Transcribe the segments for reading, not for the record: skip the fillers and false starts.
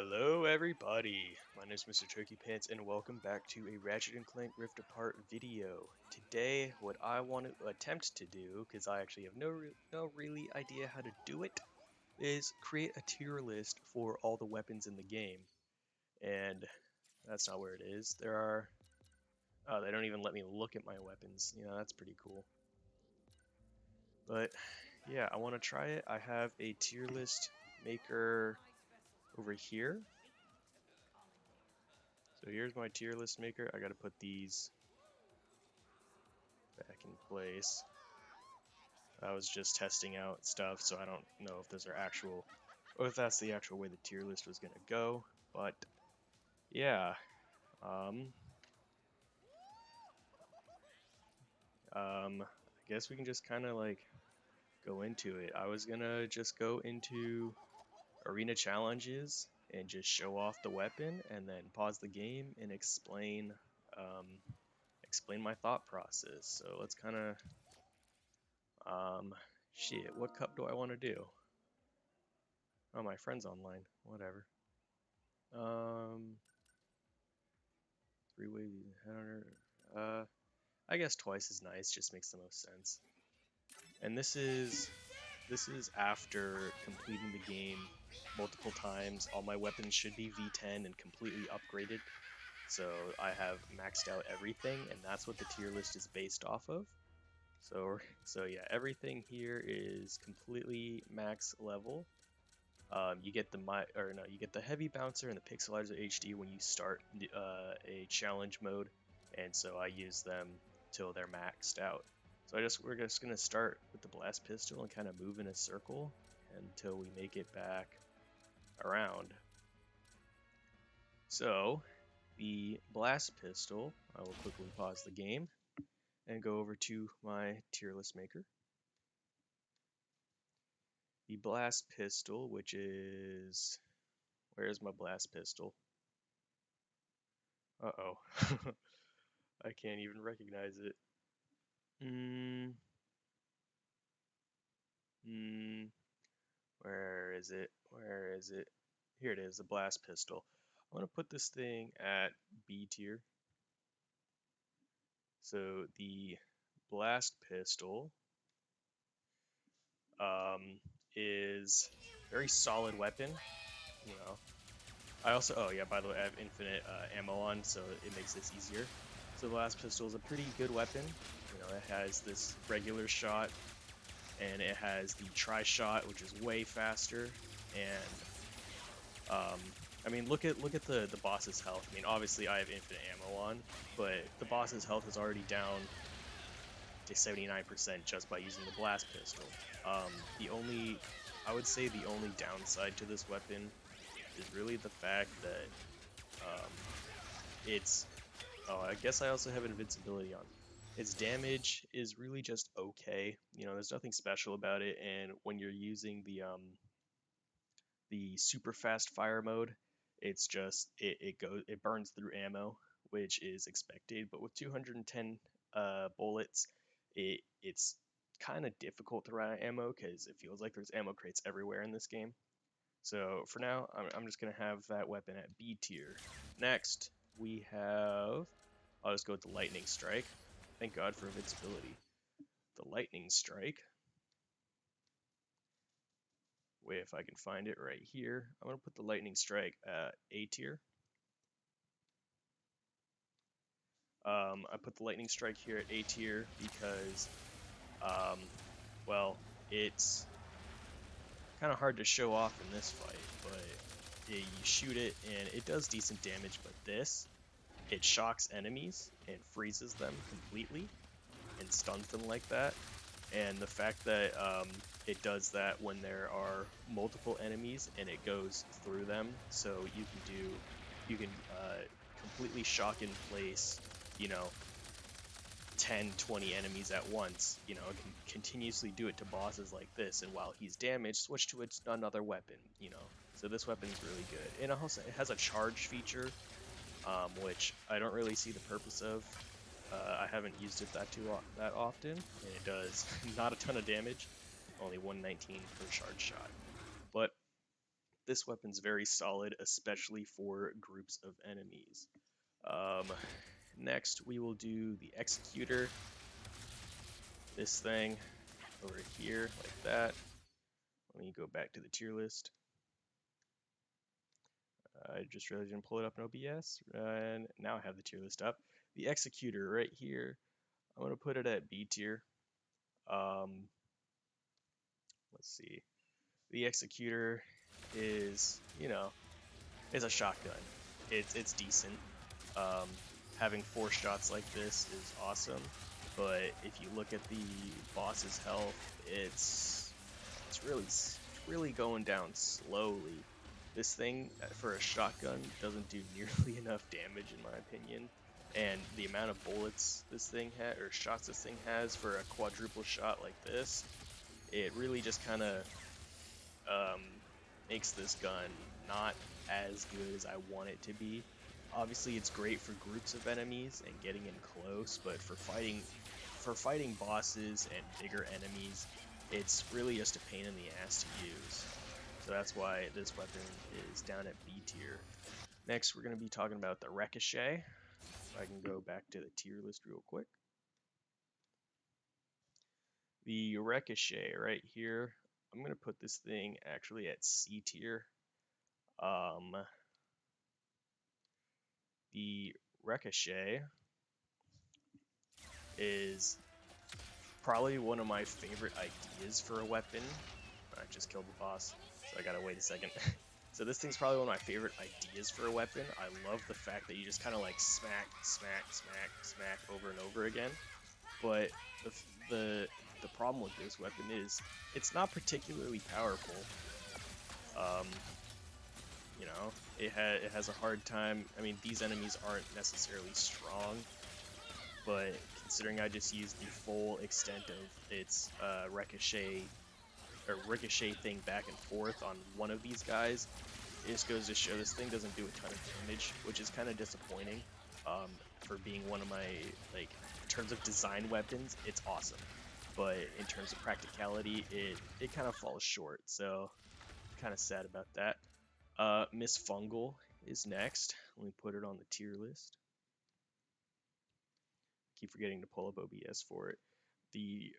Hello everybody, my name is Mr. Turkey Pants and welcome back to a Ratchet and Clank Rift Apart video. Today, what I want to attempt to do, because I actually have no really idea how to do it, is create a tier list for all the weapons in the game. And that's not where it is. They don't even let me look at my weapons. That's pretty cool. But yeah, I want to try it. I have a tier list maker over here. So here's my tier list maker. I gotta put these back in place. I was just testing out stuff, so I don't know if those are actual, or if that's the actual way the tier list was gonna go. But yeah, I guess we can just kind of like go into it. I was gonna just go into arena challenges and just show off the weapon, and then pause the game and um, explain my thought process. So let's kind of shit. What cup do I want to do? Oh, my friend's online. Whatever. Three-way header. I guess twice is nice. Just makes the most sense. And this is after completing the game multiple times. All my weapons should be V10 and completely upgraded. So I have maxed out everything, and that's what the tier list is based off of. So yeah, everything here is completely max level. You get the heavy bouncer and the pixelizer HD when you start a challenge mode, and so I use them till they're maxed out. So we're just gonna start with the blast pistol and kind of move in a circle until we make it back around. So the blast pistol, I will quickly pause the game and go over to my tier list maker. The blast pistol, which is, where's my blast pistol? Uh-oh. I can't even recognize it. Where is it? Where is it? Here it is, the blast pistol. I'm gonna put this thing at B tier. So the blast pistol is very solid weapon. You know, I also, oh yeah, by the way, I have infinite ammo on, so it makes this easier. So the blast pistol is a pretty good weapon. It has this regular shot, and it has the tri-shot, which is way faster. And I mean, look at the boss's health. I mean, obviously I have infinite ammo on, but the boss's health is already down to 79% just by using the blast pistol. I would say the only downside to this weapon is really the fact that it's, oh, I guess I also have invincibility on. Its damage is really just okay. There's nothing special about it, and when you're using the super fast fire mode, it's just it burns through ammo, which is expected. But with 210 bullets, it's kind of difficult to run out of ammo because it feels like there's ammo crates everywhere in this game. So for now, I'm just gonna have that weapon at B tier. Next, we have, I'll just go with the lightning strike. Thank God for invincibility. The lightning strike. Wait, if I can find it right here. I'm gonna put the lightning strike at A tier. I put the lightning strike here at A tier because, well, it's kind of hard to show off in this fight, but you shoot it and it does decent damage. But it shocks enemies and freezes them completely and stuns them like that. And the fact that it does that when there are multiple enemies and it goes through them, so you can completely shock in place, 10, 20 enemies at once. It can continuously do it to bosses like this, and while he's damaged, switch to another weapon. So this weapon is really good. And also, it has a charge feature, which I don't really see the purpose of. I haven't used it that often, and it does not a ton of damage, only 119 per charge shot. But this weapon's very solid, especially for groups of enemies. Next, we will do the Executor. This thing over here, like that. Let me go back to the tier list. I just realized I didn't pull it up in OBS, and now I have the tier list up. The Executor right here, I'm going to put it at B tier. Let's see. The Executor is, is a shotgun. It's decent. Having 4 shots like this is awesome, but if you look at the boss's health, it's really going down slowly. This thing for a shotgun doesn't do nearly enough damage in my opinion, and the amount of bullets this thing has, or shots this thing has for a quadruple shot like this, it really just kind of makes this gun not as good as I want it to be. Obviously, it's great for groups of enemies and getting in close, but for fighting bosses and bigger enemies, it's really just a pain in the ass to use. So that's why this weapon is down at B tier. Next, we're going to be talking about the Ricochet. If I can go back to the tier list real quick. The Ricochet right here, I'm going to put this thing actually at C tier. The Ricochet is probably one of my favorite ideas for a weapon. I just killed the boss, so I gotta wait a second. So this thing's probably one of my favorite ideas for a weapon. I love the fact that you just kind of like smack, smack, smack, smack over and over again. But the problem with this weapon is it's not particularly powerful. It has a hard time. I mean, these enemies aren't necessarily strong, but considering I just used the full extent of its ricochet thing back and forth on one of these guys, it just goes to show this thing doesn't do a ton of damage, which is kind of disappointing. For being one of my, in terms of design weapons, it's awesome, but in terms of practicality, it kind of falls short. So, kind of sad about that. Miss Fungal is next. Let me put it on the tier list. Keep forgetting to pull up OBS for it. The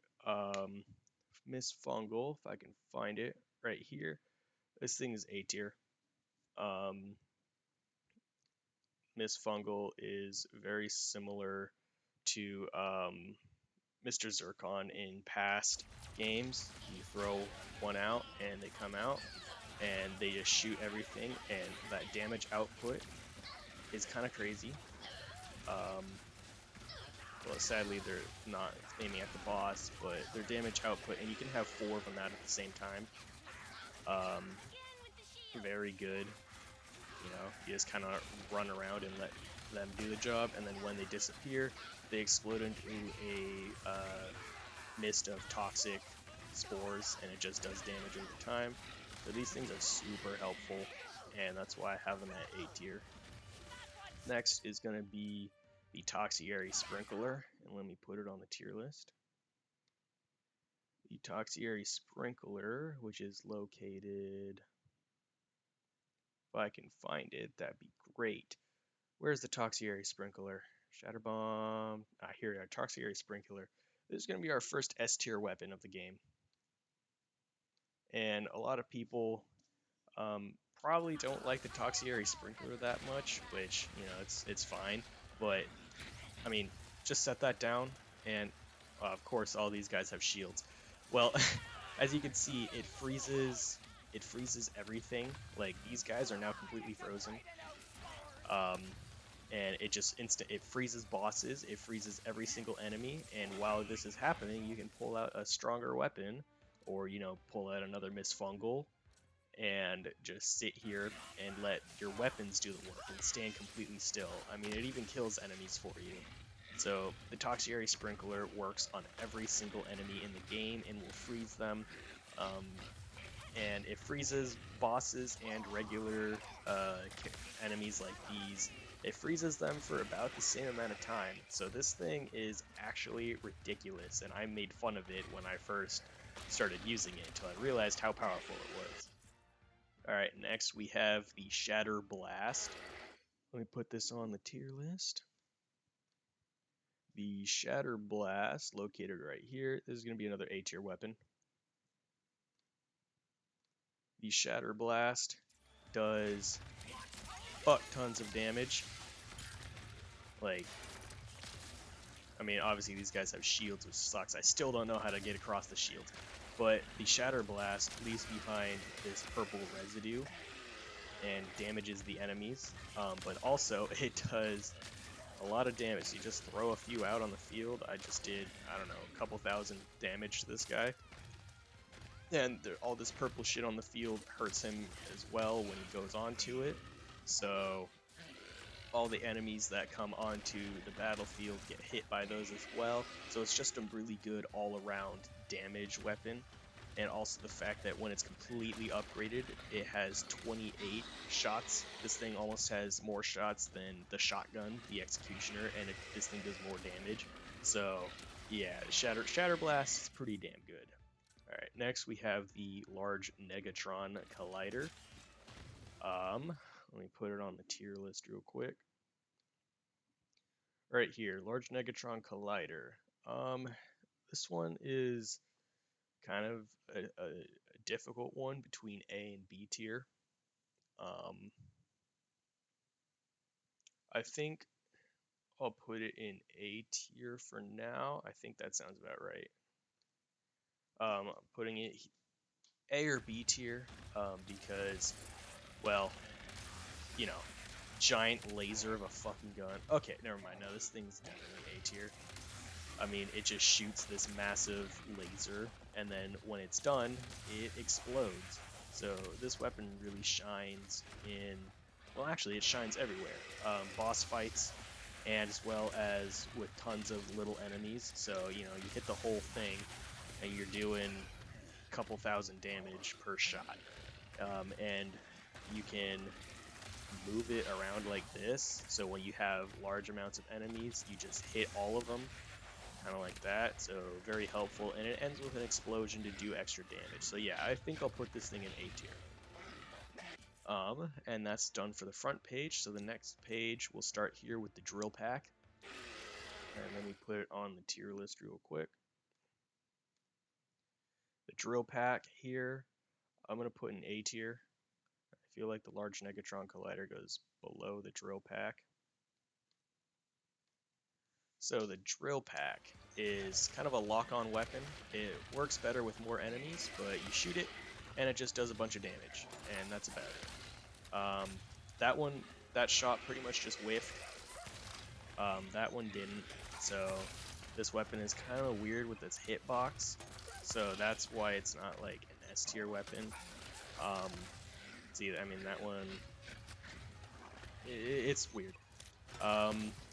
Miss Fungal, if I can find it right here. This thing is A tier. Miss Fungal is very similar to Mr. Zircon in past games. You throw one out and they come out and they just shoot everything, and that damage output is kind of crazy. Well, sadly they're not aiming at the boss, but their damage output, and you can have 4 of them out at the same time. Very good. You just kind of run around and let them do the job, and then when they disappear, they explode into a mist of toxic spores, and it just does damage over time. So these things are super helpful, and that's why I have them at A tier. Next is going to be the Toxiary Sprinkler, and let me put it on the tier list. The Toxiary Sprinkler, which is located, if I can find it, that'd be great. Where's the Toxiary Sprinkler? Shatter Bomb. Here we are, Toxiary Sprinkler. This is going to be our first S tier weapon of the game. And a lot of people probably don't like the Toxiary Sprinkler that much, which, it's fine. But, I mean, just set that down, and of course all these guys have shields. Well, as you can see, it freezes everything. Like, these guys are now completely frozen. And it just it freezes bosses, it freezes every single enemy, and while this is happening, you can pull out a stronger weapon, or pull out another Miss Fungal, and just sit here and let your weapons do the work and stand completely still. I mean, it even kills enemies for you. So the Toxiary Sprinkler works on every single enemy in the game and will freeze them. And it freezes bosses and regular enemies like these. It freezes them for about the same amount of time. So this thing is actually ridiculous, and I made fun of it when I first started using it until I realized how powerful it was. Alright, next we have the Shatter Blast. Let me put this on the tier list. The Shatter Blast, located right here. This is going to be another A tier weapon. The Shatter Blast does fuck tons of damage. Like, I mean, obviously these guys have shields, which sucks. I still don't know how to get across the shields. But the Shatter Blast leaves behind this purple residue and damages the enemies. But also, it does a lot of damage. You just throw a few out on the field. I just did, I don't know, a couple thousand damage to this guy. And all this purple shit on the field hurts him as well when he goes onto it. So all the enemies that come onto the battlefield get hit by those as well. So it's just a really good all-around damage weapon. And also the fact that when it's completely upgraded, it has 28 shots. This thing almost has more shots than the shotgun, the Executioner, and this thing does more damage. So yeah, Shatter Blast is pretty damn good. Alright, next we have the Large Negatron Collider. Let me put it on the tier list real quick. Right here, Large Negatron Collider. This one is kind of a difficult one between A and B tier. I think I'll put it in A tier for now. I think that sounds about right. I'm putting it A or B tier because, well, you know, giant laser of a fucking gun. Okay, never mind. No, this thing's definitely A tier. I mean, it just shoots this massive laser, and then when it's done, it explodes. So this weapon really shines in, well, actually, it shines everywhere. Boss fights, and as well as with tons of little enemies. So, you know, you hit the whole thing, and you're doing a couple thousand damage per shot. And you can move it around like this, so when you have large amounts of enemies, you just hit all of them, kind of like that. So very helpful, and it ends with an explosion to do extra damage. So yeah, I think I'll put this thing in A tier. And that's done for the front page. So the next page, we'll start here with the drill pack, and let me put it on the tier list real quick. The drill pack here, I'm gonna put in A tier. I feel like the Large Negatron Collider goes below the drill pack. So the drill pack is kind of a lock-on weapon. It works better with more enemies, but you shoot it and it just does a bunch of damage, and that's about it. That shot pretty much just whiffed. That one didn't. So this weapon is kind of weird with its hitbox. So that's why it's not like an S tier weapon. See, I mean, that one, it's weird.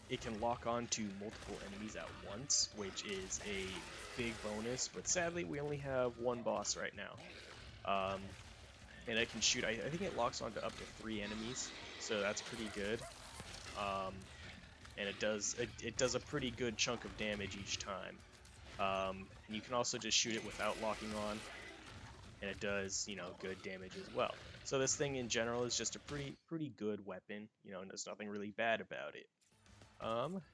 It can lock on to multiple enemies at once, which is a big bonus, but sadly we only have one boss right now. And it can shoot, I think it locks on to up to 3 enemies, so that's pretty good. And it does a pretty good chunk of damage each time. And you can also just shoot it without locking on, and it does, you know, good damage as well. So this thing in general is just a pretty good weapon, you know, and there's nothing really bad about it.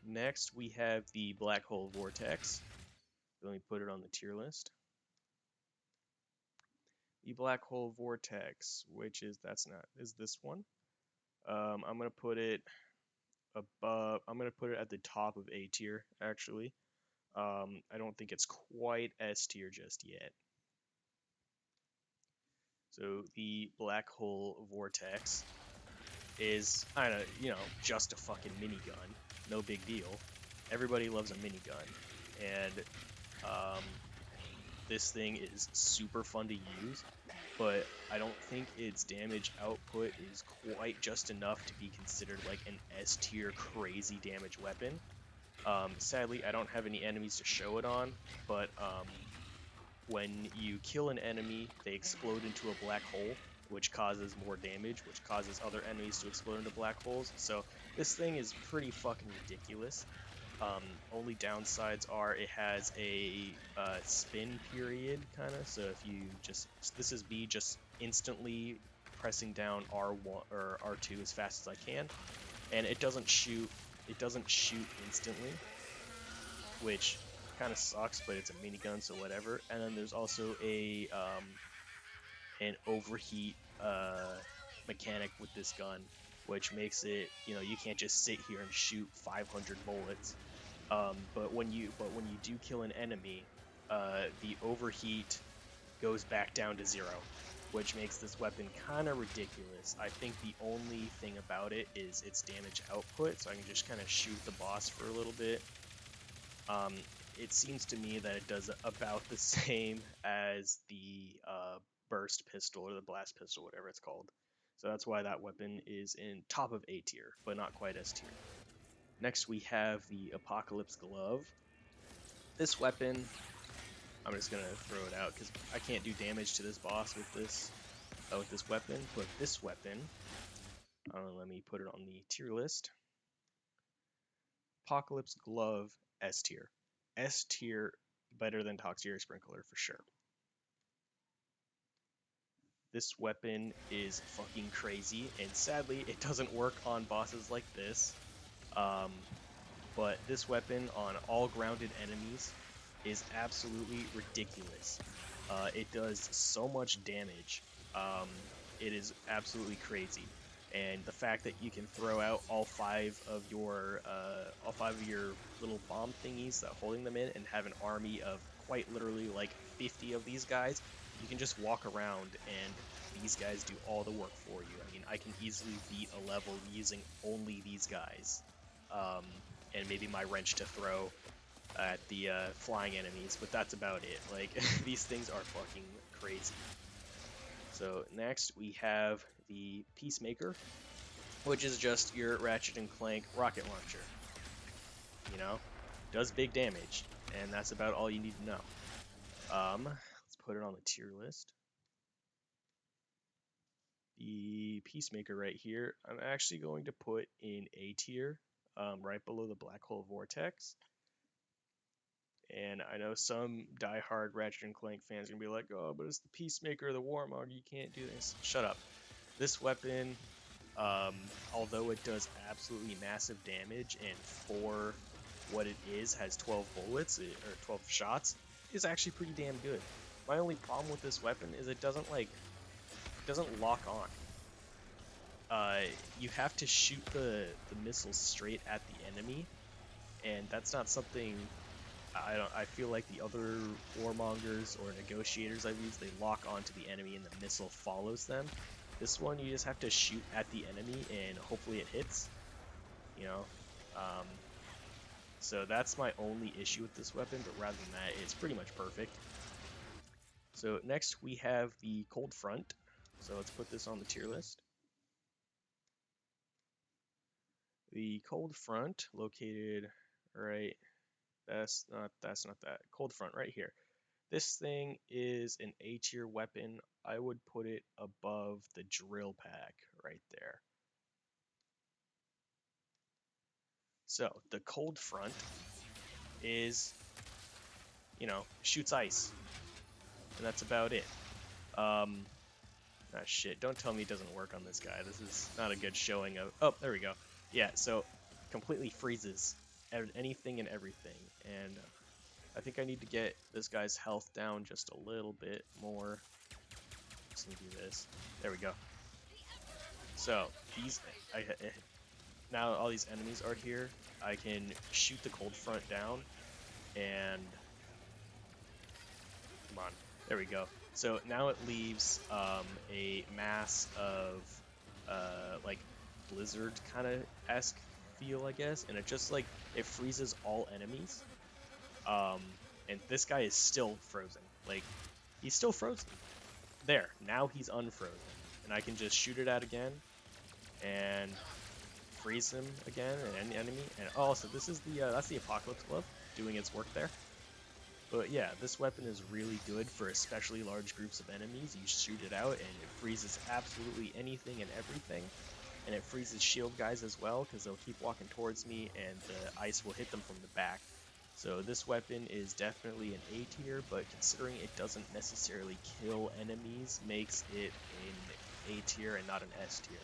Next we have the Black Hole Vortex. Let me put it on the tier list. The Black Hole Vortex, which is this one. I'm gonna put it above. I'm gonna put it at the top of A tier, actually. I don't think it's quite S tier just yet. So the Black Hole Vortex is, I don't know, you know, just a fucking minigun. No big deal. Everybody loves a minigun, and this thing is super fun to use, but I don't think its damage output is quite just enough to be considered like an S tier crazy damage weapon. Sadly, I don't have any enemies to show it on, but when you kill an enemy, they explode into a black hole, which causes more damage, which causes other enemies to explode into black holes. So this thing is pretty fucking ridiculous. Only downsides are it has a spin period, kind of. So if you just, this is me just instantly pressing down R1 or R2 as fast as I can, and it doesn't shoot. It doesn't shoot instantly, which kind of sucks, but it's a minigun, so whatever. And then there's also an overheat mechanic with this gun, which makes it, you can't just sit here and shoot 500 bullets. But when you do kill an enemy, the overheat goes back down to 0, which makes this weapon kind of ridiculous. I think the only thing about it is its damage output, so I can just kind of shoot the boss for a little bit. It seems to me that it does about the same as the burst pistol or the blast pistol, whatever it's called. So that's why that weapon is in top of A tier, but not quite S tier. Next we have the Apocalypse Glove. This weapon, I'm just gonna throw it out because I can't do damage to this boss with this weapon. But this weapon, let me put it on the tier list. Apocalypse Glove, S tier. S tier, better than Toxic Sprinkler for sure. This weapon is fucking crazy, and sadly, it doesn't work on bosses like this. But this weapon on all grounded enemies is absolutely ridiculous. It does so much damage. It is absolutely crazy. And the fact that you can throw out all five of your little bomb thingies that holding them in, and have an army of quite literally like 50 of these guys, you can just walk around and these guys do all the work for you. I mean, I can easily beat a level using only these guys, and maybe my wrench to throw at the flying enemies, but that's about it. Like, these things are fucking crazy. So next we have the Peacemaker, which is just your Ratchet and Clank rocket launcher. Does big damage, and that's about all you need to know. Let's put it on the tier list. The Peacemaker right here, I'm actually going to put in A tier, right below the Black Hole Vortex. And I know some diehard Ratchet and Clank fans are going to be like, oh, but it's the Peacemaker, the Warmonger, you can't do this. Shut up. This weapon, although it does absolutely massive damage, and for what it is, has 12 bullets, or 12 shots, is actually pretty damn good. My only problem with this weapon is it doesn't lock on. You have to shoot the missiles straight at the enemy, and that's not something I feel like the other warmongers or negotiators I've used, they lock onto the enemy and the missile follows them. This one, you just have to shoot at the enemy and hopefully it hits. So that's my only issue with this weapon, but rather than that, it's pretty much perfect. So next we have the Cold Front. So let's put this on the tier list. The Cold Front, located right, that's not that. Cold Front right here. This thing is an A tier weapon. I would put it above the Drill Pack right there. So the Cold Front is, shoots ice, and that's about it. Shit, don't tell me it doesn't work on this guy. This is not a good showing of, oh, there we go. Yeah, so completely freezes anything and everything, and I think I need to get this guy's health down just a little bit more. Just gonna do this. There we go. So now all these enemies are here. I can shoot the Cold Front down, and come on, there we go. So now it leaves a mass of like blizzard kind of esque feel, I guess, and it just it freezes all enemies. And this guy is still frozen. Like, he's still frozen. There, now he's unfrozen, and I can just shoot it out again and freeze him again, and an enemy. And also, this is that's the Apocalypse Glove doing its work there. But yeah, this weapon is really good for especially large groups of enemies. You shoot it out, and it freezes absolutely anything and everything. And it freezes shield guys as well, because they'll keep walking towards me, and the ice will hit them from the back. So this weapon is definitely an A tier, but considering it doesn't necessarily kill enemies, makes it an A tier and not an S tier.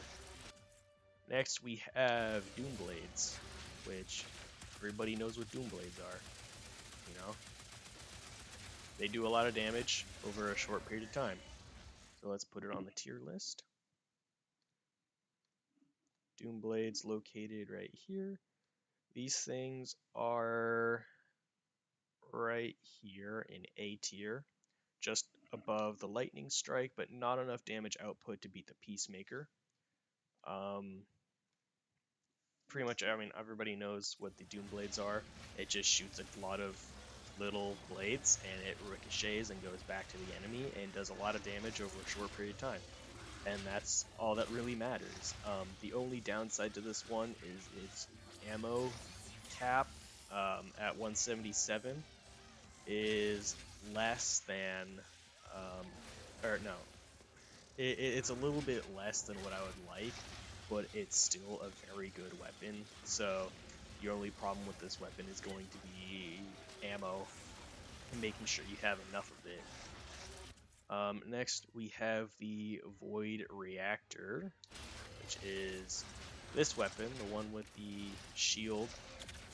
Next we have Doom Blades, which everybody knows what Doom Blades are, you know? They do a lot of damage over a short period of time. So let's put it on the tier list. Doom Blades located right here. These things are right here in A tier, just above the Lightning Strike, but not enough damage output to beat the Peacemaker. Pretty much, I mean, everybody knows what the Doom Blades are. It just shoots a lot of little blades, and it ricochets and goes back to the enemy, and does a lot of damage over a short period of time. And that's all that really matters. The only downside to this one is its ammo cap at 177 is less than, or no, it's a little bit less than what I would like, but it's still a very good weapon. So your only problem with this weapon is going to be ammo and making sure you have enough of it. Next, we have the Void Reactor, which is this weapon, the one with the shield.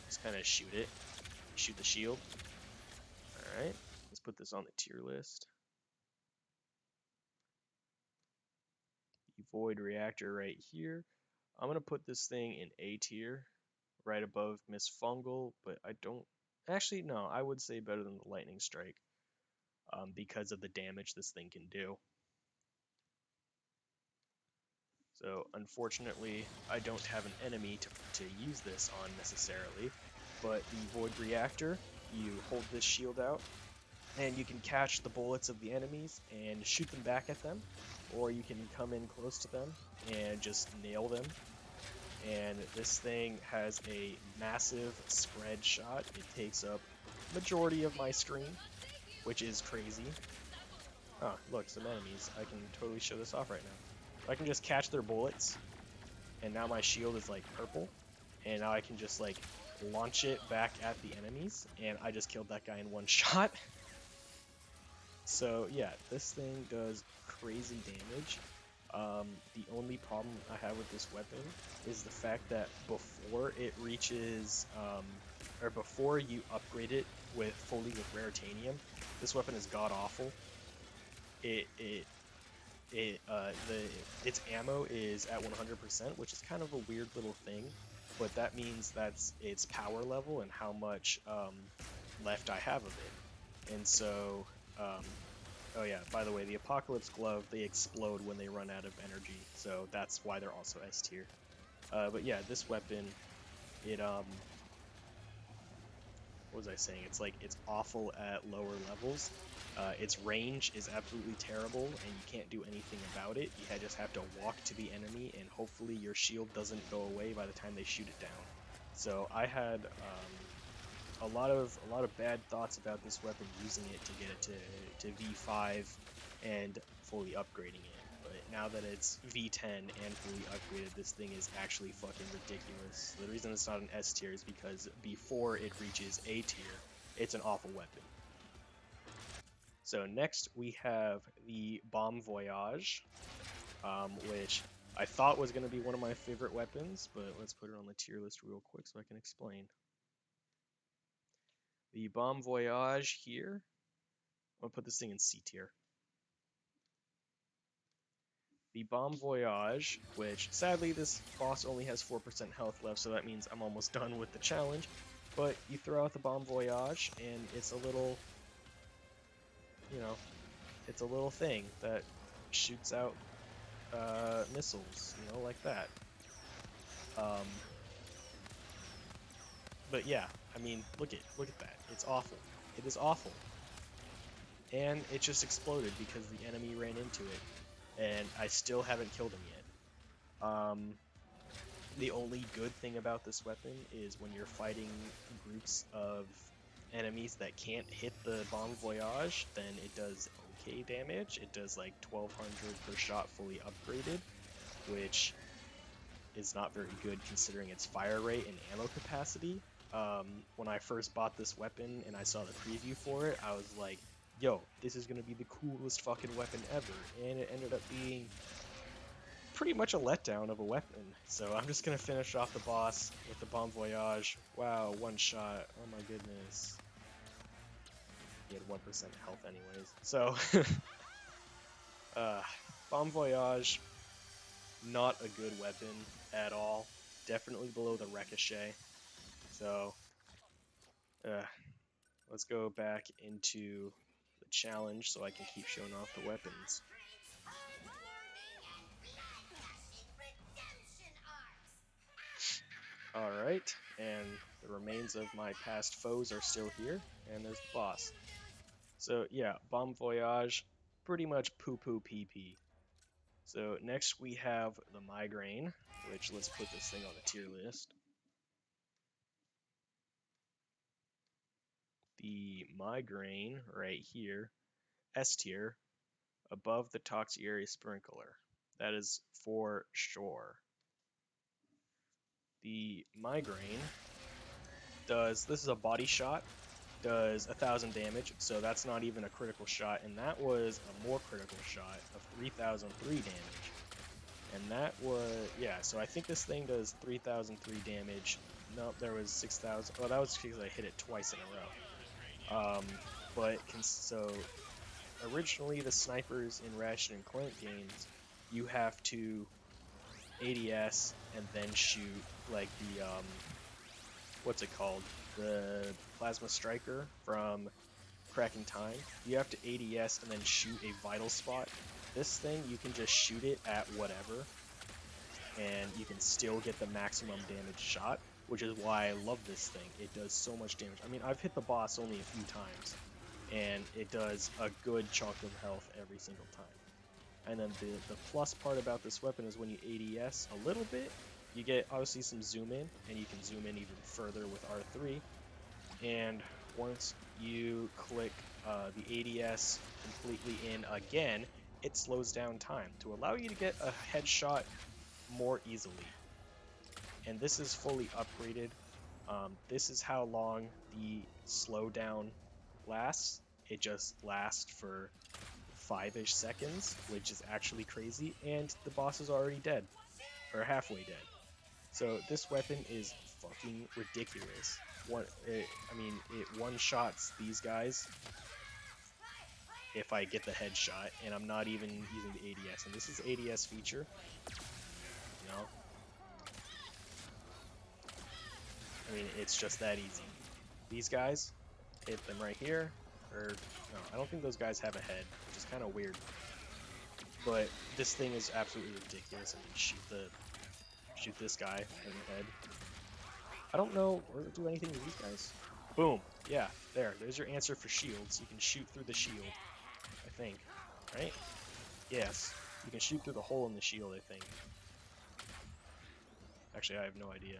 Just kind of shoot it. Shoot the shield. Alright, let's put this on the tier list. The Void Reactor right here. I'm going to put this thing in A tier, right above Miss Fungal, but I don't... Actually, no, I would say better than the Lightning Strike. Because of the damage this thing can do. So unfortunately, I don't have an enemy to use this on necessarily, but the Void Reactor, you hold this shield out, and you can catch the bullets of the enemies and shoot them back at them, or you can come in close to them and just nail them. And this thing has a massive spread shot. It takes up majority of my screen, which is crazy. Oh, look, some enemies. I can totally show this off right now. I can just catch their bullets, and now my shield is like purple, and now I can just like launch it back at the enemies, and I just killed that guy in one shot. So yeah, this thing does crazy damage. The only problem I have with this weapon is the fact that before it reaches, or before you upgrade it fully with Raritanium, this weapon is god awful. Its ammo is at 100%, which is kind of a weird little thing, but that means that's its power level and how much left I have of it. And so, oh yeah, by the way, the Apocalypse Glove, they explode when they run out of energy, so that's why they're also S tier. But yeah, this weapon, it, what was I saying? It's awful at lower levels. Its range is absolutely terrible, and you can't do anything about it. You just have to walk to the enemy, and hopefully your shield doesn't go away by the time they shoot it down. So I had a lot of bad thoughts about this weapon, using it to get it to V5 and fully upgrading it. But now that it's V10 and fully upgraded, this thing is actually fucking ridiculous. The reason it's not an S tier is because before it reaches A tier, it's an awful weapon. So next we have the Bomb Voyage, which I thought was going to be one of my favorite weapons, but let's put it on the tier list real quick so I can explain. The Bomb Voyage here, I'm going to put this thing in C tier. The Bomb Voyage, which sadly this boss only has 4% health left, so that means I'm almost done with the challenge, but you throw out the Bomb Voyage and it's a little, you know, it's a little thing that shoots out missiles, you know, like that. But yeah, I mean, look at that. It's awful. It is awful. And it just exploded because the enemy ran into it, and I still haven't killed him yet. The only good thing about this weapon is when you're fighting groups of enemies that can't hit the Bomb Voyage, then it does okay damage. It does like 1200 per shot fully upgraded, which is not very good considering its fire rate and ammo capacity. When I first bought this weapon and I saw the preview for it, I was like, yo, this is going to be the coolest fucking weapon ever, and it ended up being pretty much a letdown of a weapon. So I'm just gonna finish off the boss with the Bon Voyage. Wow, one shot. Oh my goodness. He had 1% health anyways. So, Bon Voyage, not a good weapon at all. Definitely below the Ricochet. So, let's go back into the challenge so I can keep showing off the weapons. Alright, and the remains of my past foes are still here, and there's the boss. So yeah, Bon Voyage, pretty much poo-poo pee-pee. So next we have the Migraine, which let's put this thing on the tier list. The Migraine right here, S tier, above the Toxiary Sprinkler. That is for sure. The Migraine this is a body shot, does 1,000 damage, so that's not even a critical shot, and that was a more critical shot of 3,003 damage. And that was, yeah, so I think this thing does 3,003 damage. Nope, there was 6,000. Oh, that was because I hit it twice in a row. So originally the snipers in Ratchet and Clank games, you have to ADS and then shoot like the what's it called? The Plasma Striker from Cracking Time. You have to ADS and then shoot a vital spot. This thing, you can just shoot it at whatever, and you can still get the maximum damage shot, which is why I love this thing. It does so much damage. I mean, I've hit the boss only a few times, and it does a good chunk of health every single time. And then the plus part about this weapon is when you ADS a little bit, you get obviously some zoom in, and you can zoom in even further with R3. And once you click the ADS completely in again, it slows down time to allow you to get a headshot more easily. And this is fully upgraded. This is how long the slowdown lasts. It just lasts for 5-ish seconds, which is actually crazy, and the boss is already dead, or halfway dead. So this weapon is fucking ridiculous. It one-shots these guys if I get the headshot, and I'm not even using the ADS. And this is ADS feature, you know? I mean, it's just that easy. These guys, hit them right here, or no, I don't think those guys have a head, which is kind of weird. But this thing is absolutely ridiculous. I mean, shoot this guy in the head. I don't know or do anything with these guys. Boom. Yeah, there's your answer for shields. You can shoot through the shield, I think. Right? Yes. You can shoot through the hole in the shield, I think. Actually, I have no idea.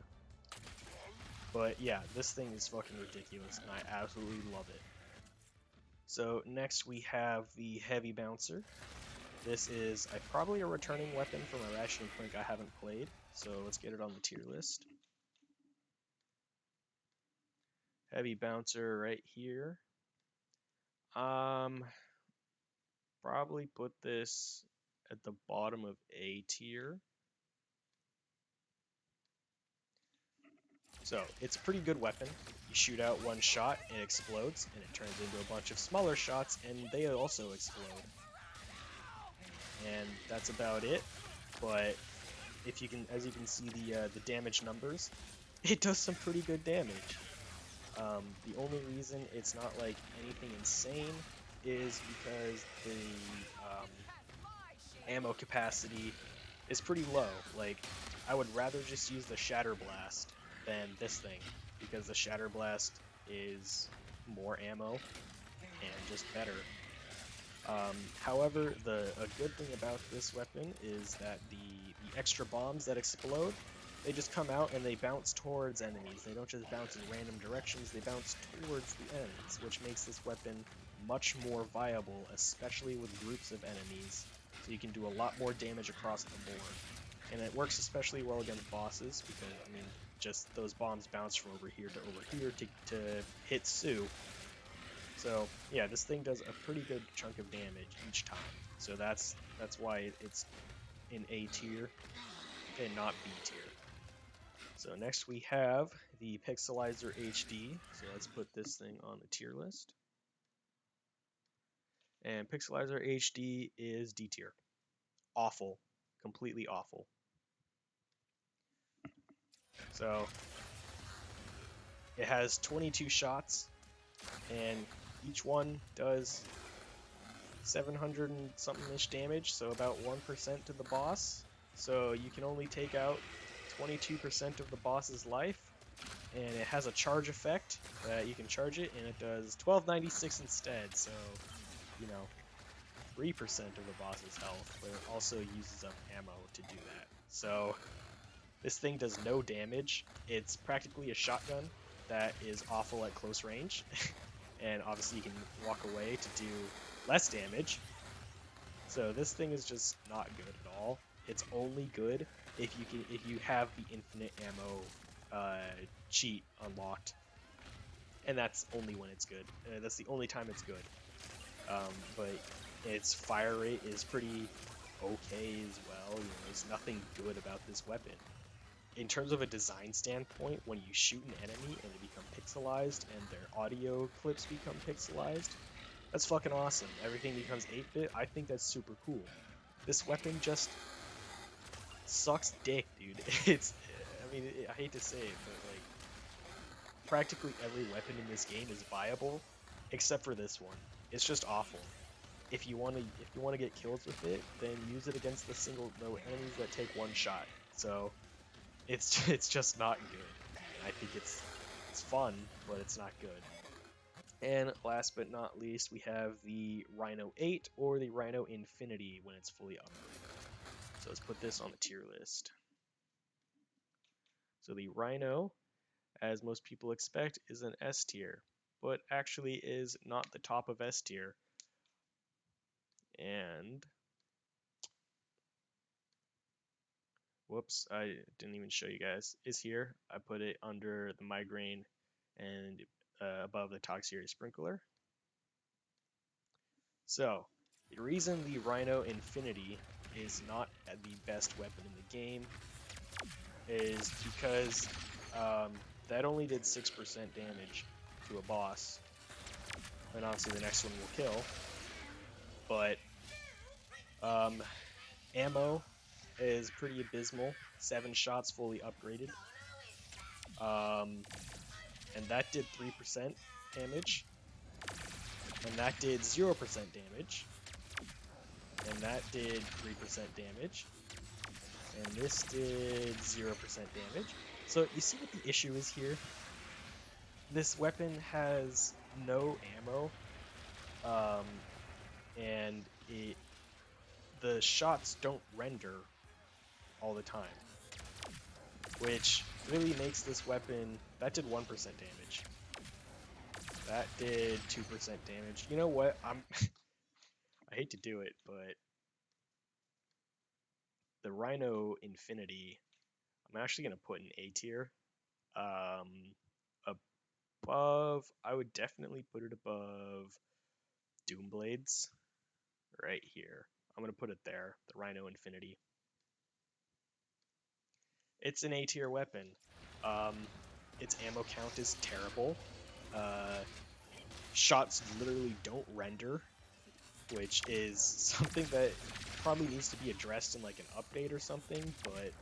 But yeah, this thing is fucking ridiculous, and I absolutely love it. So next we have the Heavy Bouncer. This is probably a returning weapon from a Ratchet and Clank I haven't played, so let's get it on the tier list. Heavy Bouncer right here. Probably put this at the bottom of A tier. So it's a pretty good weapon. You shoot out one shot, it explodes, and it turns into a bunch of smaller shots, and they also explode. And that's about it. But if you can, as you can see, the damage numbers, it does some pretty good damage. The only reason it's not like anything insane is because the ammo capacity is pretty low. Like, I would rather just use the Shatter Blast than this thing, because the Shatter Blast is more ammo and just better. However, a good thing about this weapon is that the extra bombs that explode, they just come out and they bounce towards enemies. They don't just bounce in random directions, they bounce towards the enemies, which makes this weapon much more viable, especially with groups of enemies. So you can do a lot more damage across the board. And it works especially well against bosses, because, I mean, just those bombs bounce from over here to over here to hit Sue. So yeah, this thing does a pretty good chunk of damage each time. So that's why it's in A tier and not B tier. So next we have the Pixelizer HD. So let's put this thing on the tier list. And Pixelizer HD is D tier. Awful. Completely awful. So it has 22 shots, and each one does 700 and something-ish damage, so about 1% to the boss. So you can only take out 22% of the boss's life, and it has a charge effect that you can charge it, and it does 1296 instead, so, you know, 3% of the boss's health, but it also uses up ammo to do that. So this thing does no damage. It's practically a shotgun that is awful at close range, and obviously you can walk away to do less damage. So this thing is just not good at all. It's only good if you have the infinite ammo cheat unlocked, and that's only when it's good. That's the only time it's good. But its fire rate is pretty okay as well. You know, there's nothing good about this weapon. In terms of a design standpoint, when you shoot an enemy and they become pixelized and their audio clips become pixelized, that's fucking awesome. Everything becomes 8-bit. I think that's super cool. This weapon just sucks dick, dude. I hate to say it, but like, practically every weapon in this game is viable, except for this one. It's just awful. If you want to get kills with it, then use it against the enemies that take one shot. So it's just not good. And I think it's fun, but it's not good. And last but not least, we have the Rhino 8 or the Rhino Infinity when it's fully upgraded. So let's put this on the tier list. So the Rhino, as most people expect, is an S tier, but actually is not the top of S tier. And whoops, I didn't even show you guys, is here. I put it under the Migraine and above the Toxicity Sprinkler. So, the reason the Rhino Infinity is not the best weapon in the game is because that only did 6% damage to a boss. And obviously the next one will kill. But ammo is pretty abysmal. 7 shots fully upgraded. And that did 3% damage. And that did 0% damage. And that did 3% damage. And this did 0% damage. So you see what the issue is here? This weapon has no ammo. And the shots don't render all the time. Which really makes this weapon... That did 1% damage. That did 2% damage. You know what? I hate to do it, but the Rhino Infinity, I'm actually going to put in A tier. Above, I would definitely put it above Doomblades. Right here. I'm going to put it there, the Rhino Infinity. It's an A tier weapon. Its ammo count is terrible. Shots literally don't render, which is something that probably needs to be addressed in like an update or something, but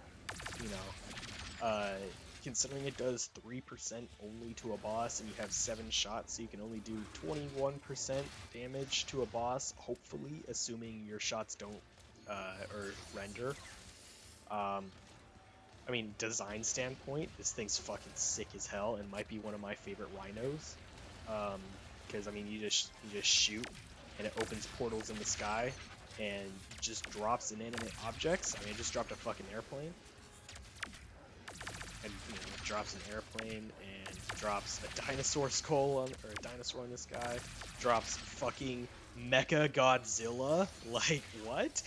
you know, considering it does 3% only to a boss and you have 7 shots, so you can only do 21% damage to a boss, hopefully, assuming your shots don't or render. I mean, design standpoint, this thing's fucking sick as hell and might be one of my favorite rhinos. Because I mean, you just shoot and it opens portals in the sky and just drops inanimate objects. I mean, it just dropped a fucking airplane. And you know, it drops an airplane and drops a dinosaur skull or a dinosaur in the sky. Drops fucking Mecha Godzilla. Like what?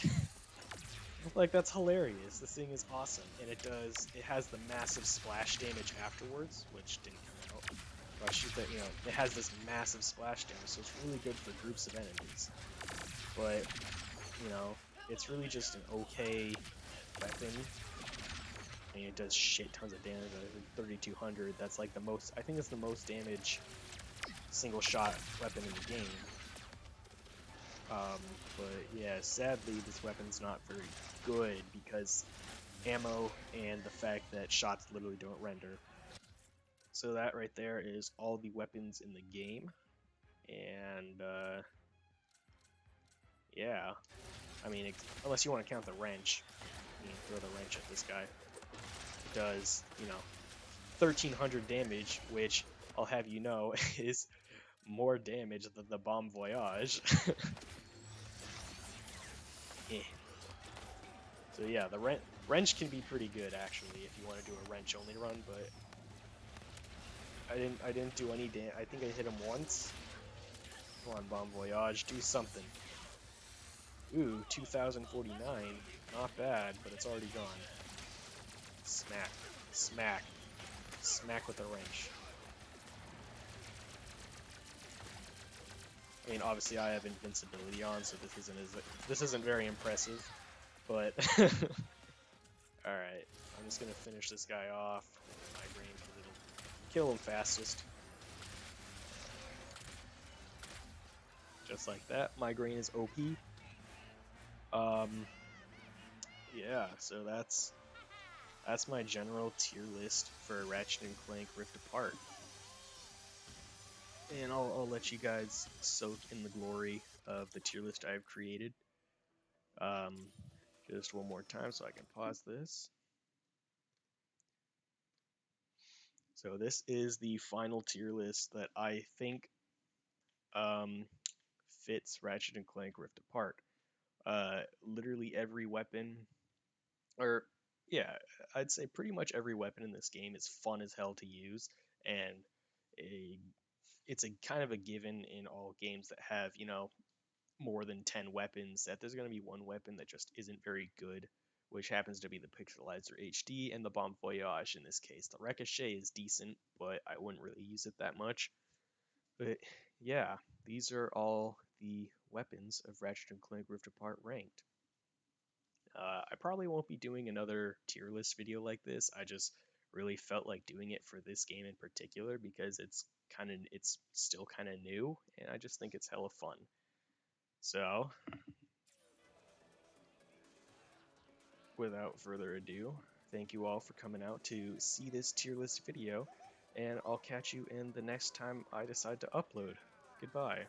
Like, that's hilarious. This thing is awesome, and it has the massive splash damage afterwards, which didn't come out. But it has this massive splash damage, so it's really good for groups of enemies. But, you know, it's really just an okay weapon. And it does shit tons of damage. I think 3,200. That's like the most. I think it's the most damage single shot weapon in the game. But yeah, sadly, this weapon's not very good because ammo and the fact that shots literally don't render. So that right there is all the weapons in the game. And yeah, I mean, unless you want to count the wrench, you can throw the wrench at this guy. It does, 1,300 damage, which I'll have you know is more damage than the Bomb Voyage. Eh. So yeah, the wrench can be pretty good actually if you want to do a wrench only run, but I didn't do any damage. I think I hit him once. Come on, Bomb Voyage, do something. Ooh, 2,049. Not bad, but it's already gone. Smack, smack, smack with the wrench. I mean, obviously I have invincibility on, so this isn't very impressive, but all right. I'm just gonna finish this guy off with migraine because it'll kill him fastest. Just like that, migraine is OP. Yeah, so that's my general tier list for Ratchet and Clank Rift Apart. And I'll let you guys soak in the glory of the tier list I've created. Just one more time so I can pause this. So this is the final tier list that I think fits Ratchet and Clank Rift Apart. Literally every weapon, or yeah, I'd say pretty much every weapon in this game is fun as hell to use, and a it's a kind of a given in all games that have, more than 10 weapons that there's going to be one weapon that just isn't very good, which happens to be the Pixelizer HD and the Bomb Voyage in this case. The Ricochet is decent, but I wouldn't really use it that much. But yeah, these are all the weapons of Ratchet and Clank Rift Apart ranked. I probably won't be doing another tier list video like this. I just really felt like doing it for this game in particular because it's still kind of new, and I just think it's hella fun. So, without further ado, thank you all for coming out to see this tier list video, and I'll catch you in the next time I decide to upload. Goodbye.